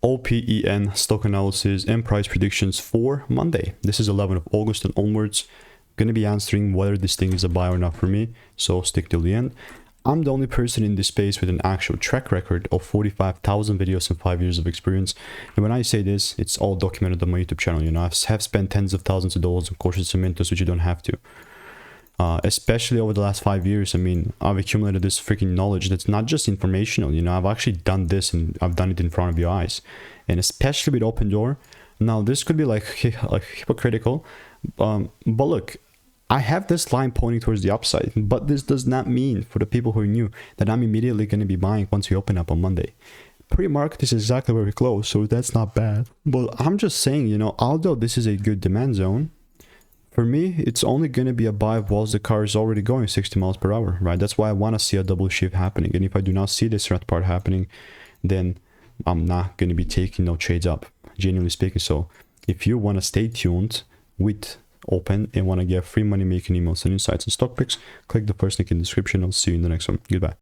OPEN stock analysis and price predictions for Monday. This is 11th of August and onwards. Going to be answering whether this thing is a buy or not for me, so stick till the end. I'm the only person in this space with an actual track record of 45,000 videos and 5 years of experience. And when I say this, it's all documented on my YouTube channel. You know, I have spent tens of thousands of dollars on courses and mentors, which you don't have to. Especially over the last 5 years, I mean, I've accumulated this freaking knowledge that's not just informational. You know, I've actually done this and I've done it in front of your eyes. And especially with Opendoor. Now, this could be like hypocritical, but look, I have this line pointing towards the upside, but this does not mean for the people who are new that I'm immediately going to be buying once we open up on Monday. Pre-market is exactly where we close, so that's not bad. But I'm just saying, you know, although this is a good demand zone, for me, it's only going to be a buy whilst the car is already going 60 miles per hour, right? That's why I want to see a double shift happening. And if I do not see this red part happening, then I'm not going to be taking no trades up, genuinely speaking. So if you want to stay tuned with Open and want to get free money making emails and insights and stock picks, click the first link in the description. I'll see you in the next one. Goodbye.